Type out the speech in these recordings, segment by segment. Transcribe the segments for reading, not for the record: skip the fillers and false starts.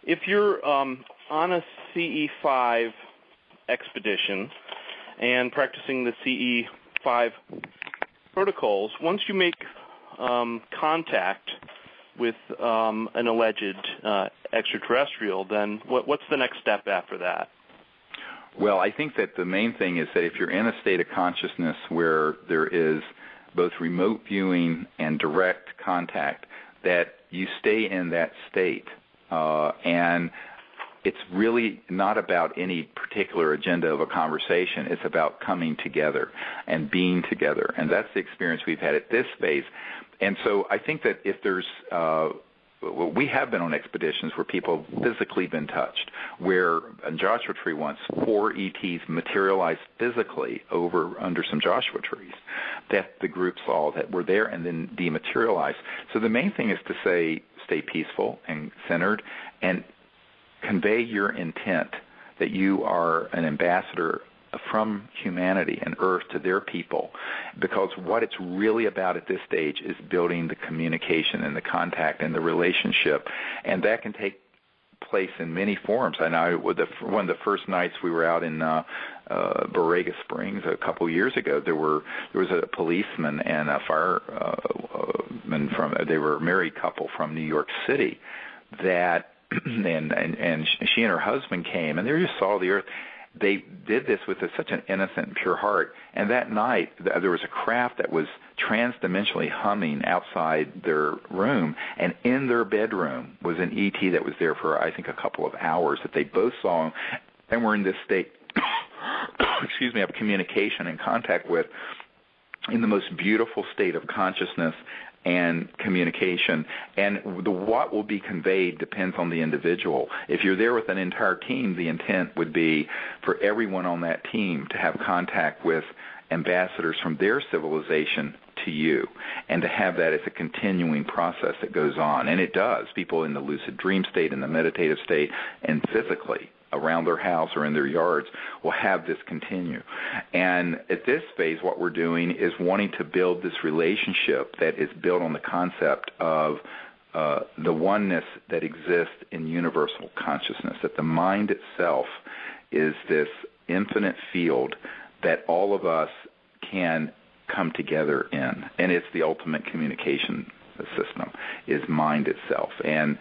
if you're on a CE5 expedition and practicing the CE5 protocols, once you make contact with an alleged extraterrestrial, then what's the next step after that? Well, I think that the main thing is that if you're in a state of consciousness where there is both remote viewing and direct contact, that you stay in that state. And it's really not about any particular agenda of a conversation. It's about coming together and being together. And that's the experience we've had at this phase. And so I think that if there's we have been on expeditions where people have physically been touched, where in Joshua Tree once 4 ETs materialized physically under some Joshua trees that the group saw that were there and then dematerialized. So the main thing is to stay peaceful and centered and convey your intent that you are an ambassador from humanity and Earth to their people, because what it's really about at this stage is building the communication and the contact and the relationship, and that can take place in many forms. I know one of the first nights we were out in Borrega Springs a couple years ago, there was a policeman and a fireman they were a married couple from New York City that and she and her husband came, and they just saw the Earth. They did this with such an innocent and pure heart. And that night, there was a craft that was transdimensionally humming outside their room, and in their bedroom was an ET that was there for, I think, a couple of hours that they both saw and were in this state, of communication and contact with, in the most beautiful state of consciousness and communication. And what will be conveyed depends on the individual. If you're there with an entire team, the intent would be for everyone on that team to have contact with ambassadors from their civilization to you, and to have that as a continuing process that goes on. And it does. People in the lucid dream state, in the meditative state, and physically around their house or in their yards will have this continue. And at this phase, what we're doing is wanting to build this relationship that is built on the concept of the oneness that exists in universal consciousness, that the mind itself is this infinite field that all of us can come together in. And it's the ultimate communication system, is mind itself. And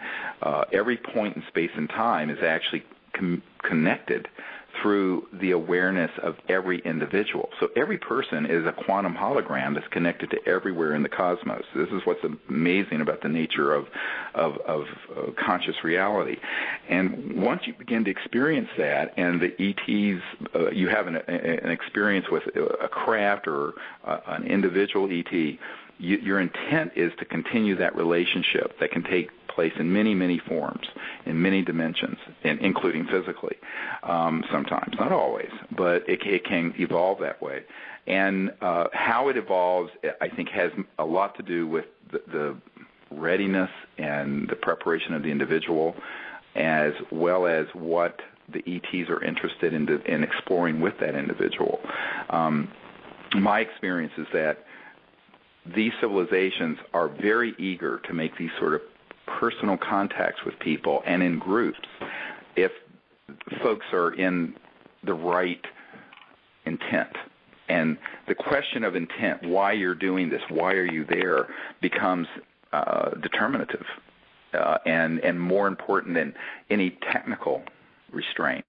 every point in space and time is actually connected through the awareness of every individual. So every person is a quantum hologram that's connected to everywhere in the cosmos. This is what's amazing about the nature of conscious reality. And once you begin to experience that, and the ETs, you have an experience with a craft or an individual ET, your intent is to continue that relationship that can take place in many, many forms, in many dimensions, including physically, sometimes, not always, but it can evolve that way. And how it evolves, I think, has a lot to do with the readiness and the preparation of the individual, as well as what the ETs are interested in exploring with that individual. My experience is that these civilizations are very eager to make these sort of personal contacts with people and in groups if folks are in the right intent. And the question of intent, why you're doing this, why are you there, becomes determinative and more important than any technical restraint.